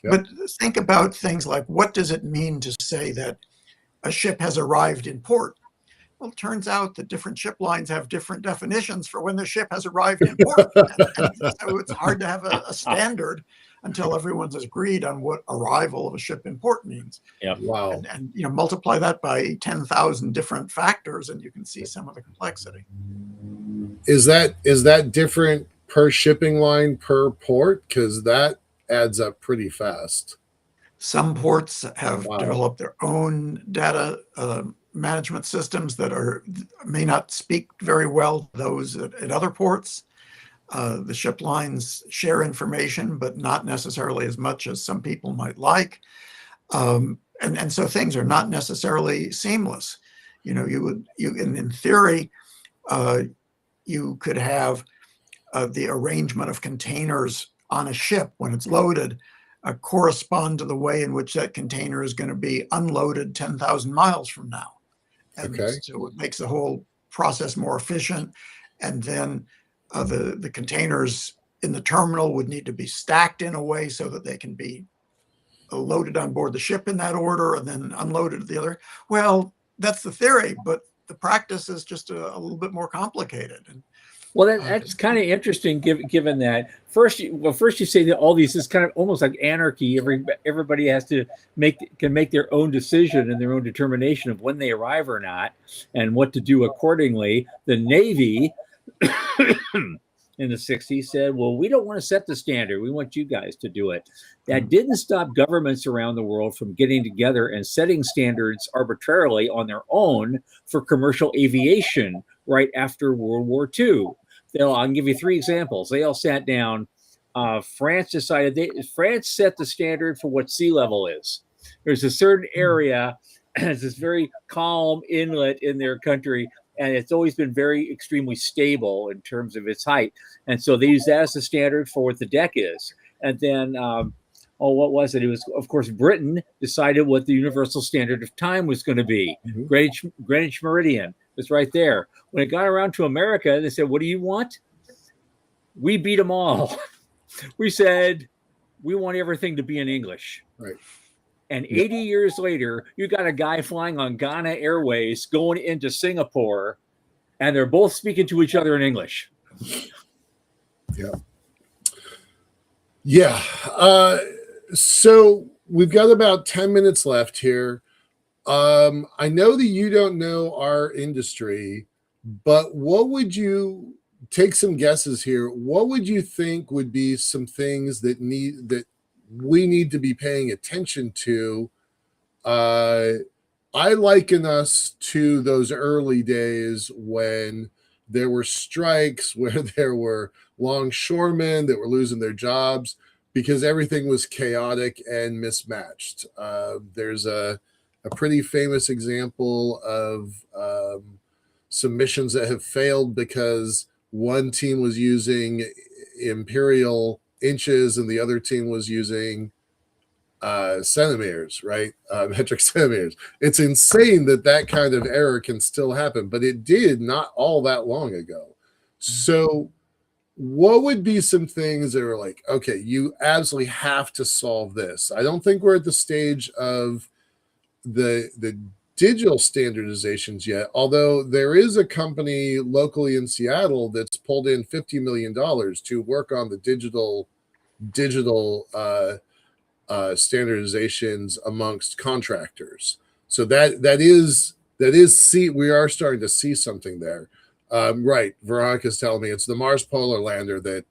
Speaker 3: But think about things like, what does it mean to say that a ship has arrived in port? Well, it turns out that different ship lines have different definitions for when the ship has arrived in port. And so it's hard to have a standard until everyone's agreed on what arrival of a ship in port means.
Speaker 1: Yeah.
Speaker 2: Wow.
Speaker 3: And multiply that by 10,000 different factors, and you can see some of the complexity.
Speaker 2: Is that different per shipping line per port? Because that adds up pretty fast.
Speaker 3: Some ports have developed their own data management systems that may not speak very well to those at other ports. The ship lines share information, but not necessarily as much as some people might like. And so things are not necessarily seamless. In theory, you could have the arrangement of containers on a ship when it's loaded correspond to the way in which that container is going to be unloaded 10,000 miles from now. And so it makes the whole process more efficient. And then the containers in the terminal would need to be stacked in a way so that they can be loaded on board the ship in that order and then unloaded at the other. Well, that's the theory, but the practice is just a little bit more complicated. And
Speaker 1: well, that's kind of interesting, given that first you say that all these is kind of almost like anarchy. Everybody has to can make their own decision and their own determination of when they arrive or not, and what to do accordingly. The Navy in the 60s said, well, we don't want to set the standard. We want you guys to do it. That didn't stop governments around the world from getting together and setting standards arbitrarily on their own for commercial aviation right after World War II. I can give you 3 examples. They all sat down. France set the standard for what sea level is. There's a certain area, it's this very calm inlet in their country, and it's always been very extremely stable in terms of its height. And so they use that as the standard for what the deck is. And then, what was it? It was, of course, Britain decided what the universal standard of time was going to be. Greenwich Meridian was right there. When it got around to America, they said, what do you want? We beat them all. We said, we want everything to be in English.
Speaker 2: Right.
Speaker 1: And 80 years later, you got a guy flying on Ghana Airways going into Singapore, and they're both speaking to each other in English.
Speaker 2: Yeah. So we've got about 10 minutes left here. I know that you don't know our industry, but what would you take some guesses here? What would you think would be some things that we need to be paying attention to? I liken us to those early days when there were strikes, where there were longshoremen that were losing their jobs because everything was chaotic and mismatched. There's a pretty famous example of some missions that have failed because one team was using imperial inches and the other team was using centimeters, right? Metric centimeters. It's insane that kind of error can still happen, but it did not all that long ago. So what would be some things that are like, okay, you absolutely have to solve this? I don't think we're at the stage of the digital standardizations yet, although there is a company locally in Seattle that's pulled in $50 million to work on the digital standardizations amongst contractors. So that is we are starting to see something there. Right, Veronica's telling me it's the Mars Polar Lander that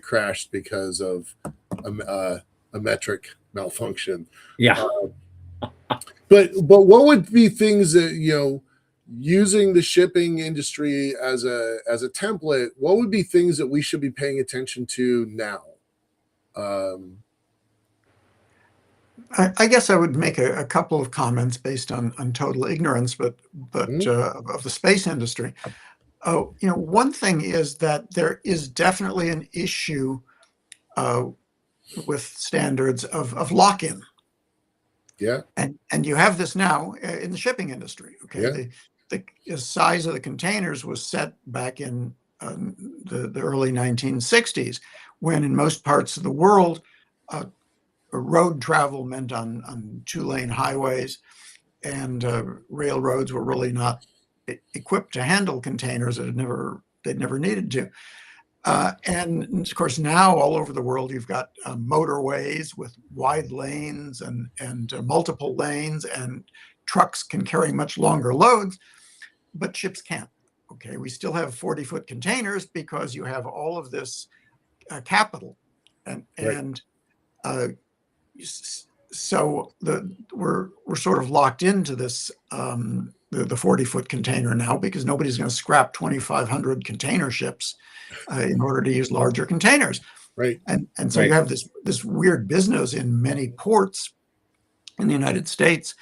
Speaker 2: crashed because of a metric malfunction.
Speaker 1: Yeah.
Speaker 2: But what would be things that, using the shipping industry as a template, what would be things that we should be paying attention to now?
Speaker 3: I guess I would make a couple of comments based on total ignorance, but of the space industry. One thing is that there is definitely an issue with standards of lock-in.
Speaker 2: Yeah.
Speaker 3: And you have this now in the shipping industry. Okay. Yeah. The size of the containers was set back in the early 1960s, when in most parts of the world, road travel meant on 2-lane highways, and railroads were really not equipped to handle containers that they'd never needed to. And of course, now all over the world, you've got motorways with wide lanes and multiple lanes, and trucks can carry much longer loads, but ships can't. Okay, we still have 40-foot containers because you have all of this capital, and so we're sort of locked into this the 40-foot container now, because nobody's going to scrap 2,500 container ships in order to use larger containers.
Speaker 2: Right.
Speaker 3: And so you have this weird business in many ports in the United States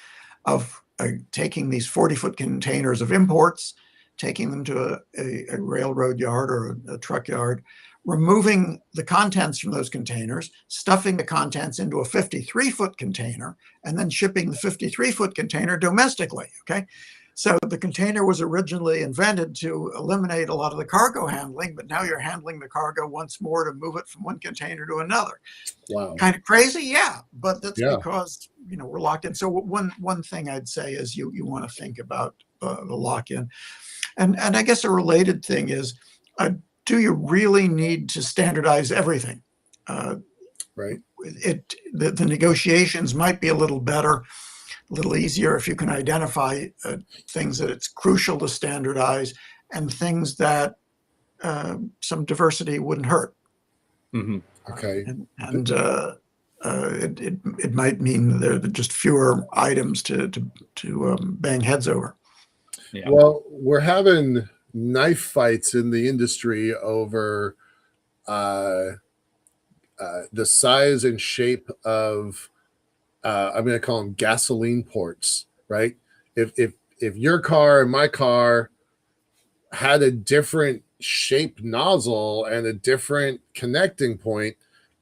Speaker 3: of taking these 40-foot containers of imports, taking them to a railroad yard or a truck yard, removing the contents from those containers, stuffing the contents into a 53-foot container, and then shipping the 53-foot container domestically. Okay. So the container was originally invented to eliminate a lot of the cargo handling, but now you're handling the cargo once more to move it from one container to another.
Speaker 2: Wow.
Speaker 3: Kind of crazy, yeah, but that's because we're locked in. So one thing I'd say is you want to think about the lock-in, and I guess a related thing is, do you really need to standardize everything?
Speaker 2: Right.
Speaker 3: The negotiations might be a little better, a little easier if you can identify things that it's crucial to standardize and things that some diversity wouldn't hurt.
Speaker 2: Mm-hmm. Okay.
Speaker 3: And it might mean there are just fewer items to bang heads over.
Speaker 2: Yeah. Well, we're having knife fights in the industry over the size and shape of I'm going to call them gasoline ports, right? If your car and my car had a different shaped nozzle and a different connecting point,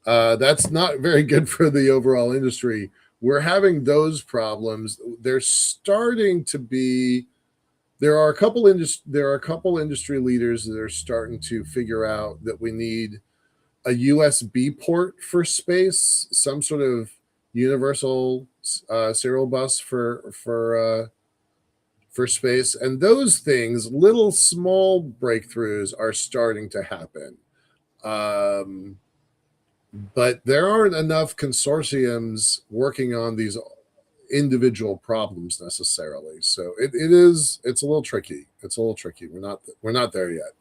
Speaker 2: that's not very good for the overall industry. We're having those problems. There's starting to be. There are a couple industry leaders that are starting to figure out that we need a USB port for space, some sort of universal serial bus for space, and those things, little small breakthroughs are starting to happen, but there aren't enough consortiums working on these individual problems necessarily. So it's a little tricky. We're not there yet.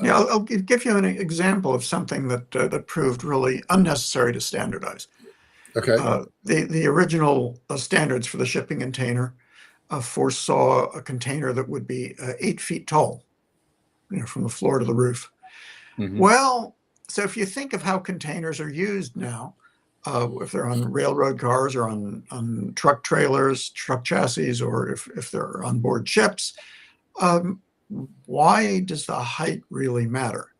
Speaker 3: I'll give you an example of something that proved really unnecessary to standardize.
Speaker 2: Okay.
Speaker 3: The original standards for the shipping container foresaw a container that would be 8 feet tall, from the floor to the roof.
Speaker 1: Mhm.
Speaker 3: Well, so if you think of how containers are used now, if they're on railroad cars or on truck trailers, truck chassis, or if they're on board ships, why does the height really matter?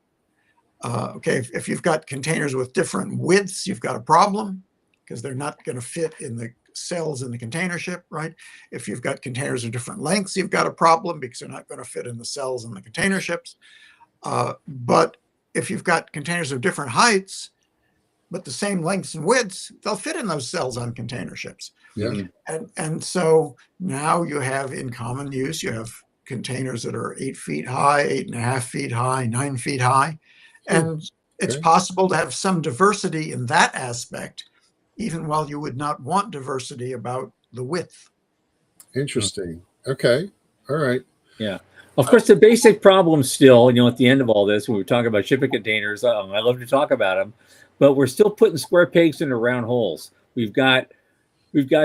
Speaker 3: Okay, if you've got containers with different widths, you've got a problem because they're not going to fit in the cells in the container ship, right? If you've got containers of different lengths, you've got a problem because they're not going to fit in the cells in the container ships. But if you've got containers of different heights, but the same lengths and widths, they'll fit in those cells on container ships.
Speaker 2: Yeah.
Speaker 3: And so now you have in common use, you have containers that are 8 feet high, 8.5 feet high, 9 feet high. And it's possible to have some diversity in that aspect, even while you would not want diversity about the width.
Speaker 2: Interesting. Okay. All right.
Speaker 1: Yeah. Of course, the basic problem still, at the end of all this, when we talk about shipping containers, I love to talk about them, but we're still putting square pegs into round holes. We've got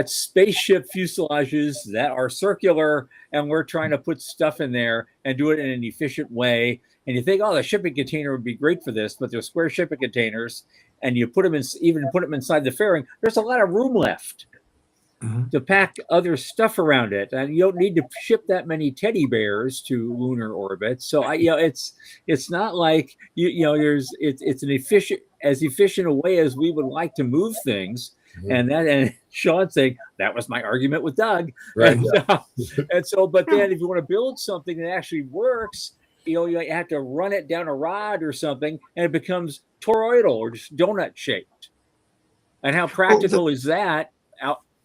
Speaker 1: spaceship fuselages that are circular, and we're trying to put stuff in there and do it in an efficient way. And you think, oh, the shipping container would be great for this, but they're square shipping containers, and you put them inside the fairing. There's a lot of room left to pack other stuff around it, and you don't need to ship that many teddy bears to lunar orbit. So it's not like it's an efficient a way as we would like to move things. And Sean saying that was my argument with Doug.
Speaker 2: Right.
Speaker 1: But then if you want to build something that actually works, you have to run it down a rod or something, and it becomes toroidal or just donut shaped. And how practical is that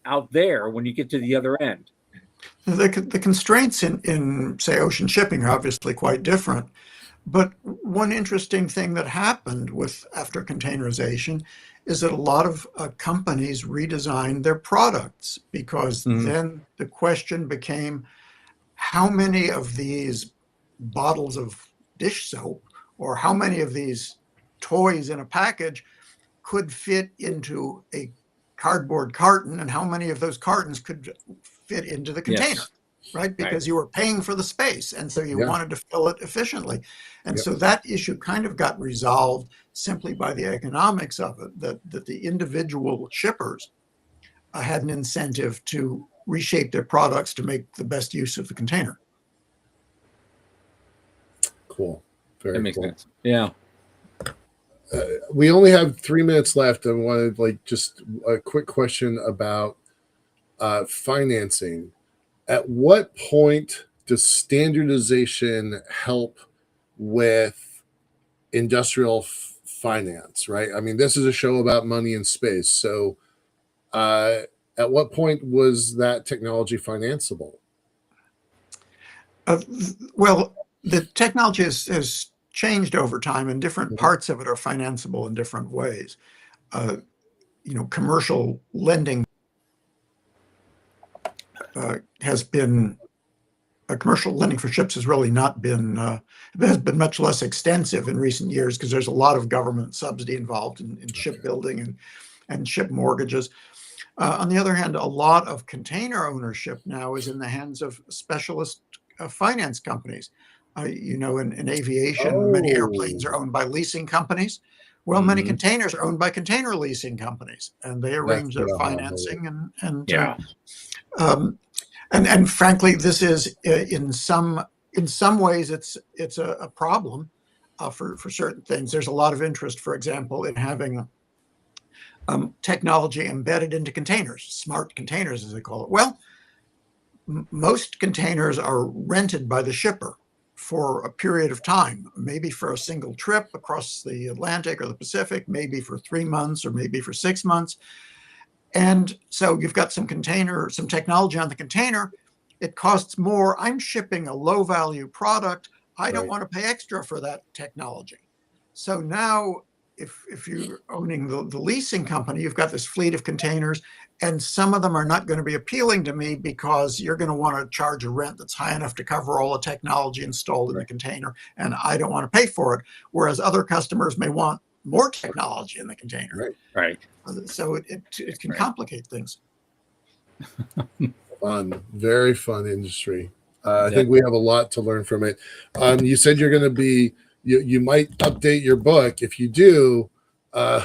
Speaker 1: out there when you get to the other end?
Speaker 3: The constraints in say ocean shipping are obviously quite different. But one interesting thing that happened after containerization is that a lot of companies redesigned their products, because then the question became, how many of these bottles of dish soap or how many of these toys in a package could fit into a cardboard carton, and how many of those cartons could fit into the container? Yes. Right? Because you were paying for the space, and so you wanted to fill it efficiently. And so that issue kind of got resolved simply by the economics of it, that the individual shippers had an incentive to reshape their products to make the best use of the container.
Speaker 2: Cool. Very
Speaker 1: that makes
Speaker 2: cool.
Speaker 1: sense. Yeah.
Speaker 2: We only have 3 minutes left. I wanted just a quick question about financing. At what point does standardization help with industrial finance, right? I mean, this is a show about money and space. So at what point was that technology financeable?
Speaker 3: Well, the technology has changed over time, and different parts of it are financeable in different ways. Commercial lending commercial lending for ships has really not been, has been much less extensive in recent years, because there's a lot of government subsidy involved in shipbuilding and ship mortgages. On the other hand, a lot of container ownership now is in the hands of specialist finance companies. In aviation, many airplanes are owned by leasing companies. Well, many containers are owned by container leasing companies, and they arrange their financing and frankly, this is in some ways it's a problem for certain things. There's a lot of interest, for example, in having technology embedded into containers, smart containers as they call it. Well, most containers are rented by the shipper for a period of time, maybe for a single trip across the Atlantic or the Pacific, maybe for 3 months or maybe for 6 months. And so you've got some technology on the container. It costs more. I'm shipping a low value product. I don't want to pay extra for that technology. So now if you're owning the leasing company, you've got this fleet of containers, and some of them are not going to be appealing to me because you're going to want to charge a rent that's high enough to cover all the technology installed in the container, and I don't want to pay for it. Whereas other customers may want more technology in the container.
Speaker 1: Right.
Speaker 3: So it can complicate things.
Speaker 2: Fun, very fun industry. I think we have a lot to learn from it. You said you're going to be, you might update your book. If you do,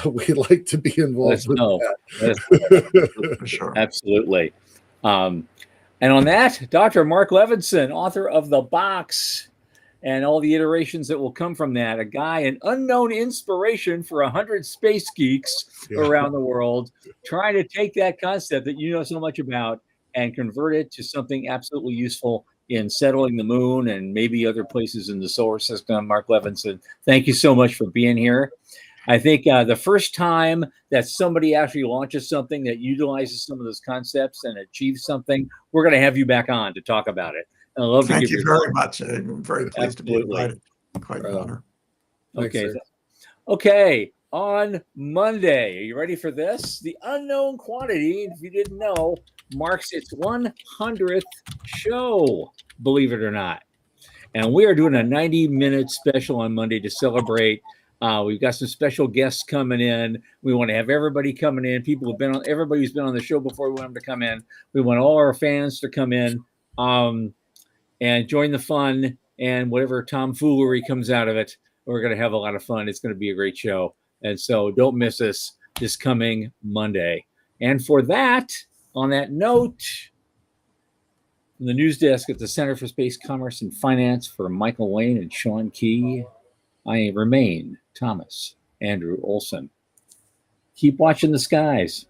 Speaker 2: we'd like to be involved with that.
Speaker 3: For sure.
Speaker 1: Absolutely. And on that, Dr. Marc Levinson, author of The Box and all the iterations that will come from that, a guy, an unknown inspiration for 100 space geeks around the world, trying to take that concept that you know so much about and convert it to something absolutely useful in settling the moon and maybe other places in the solar system. Marc Levinson, thank you so much for being here. I think the first time that somebody actually launches something that utilizes some of those concepts and achieves something, we're going to have you back on to talk about it. And I love to
Speaker 3: Thank
Speaker 1: give
Speaker 3: you very much. I'm very pleased to be invited. Quite an honor.
Speaker 1: Okay. Okay. On Monday, are you ready for this? The unknown quantity, if you didn't know, marks its 100th show, believe it or not. And we are doing a 90-minute special on Monday to celebrate. We've got some special guests coming in. We want to have everybody coming in. People who've been on, everybody who's been on the show before, we want them to come in. We want all our fans to come in and join the fun, and whatever tomfoolery comes out of it, we're going to have a lot of fun. It's going to be a great show. And so don't miss us this coming Monday. And for that, on that note, from the news desk at the Center for Space Commerce and Finance for Michael Lane and Sean Key, I remain Thomas Andrew Olson. Keep watching the skies.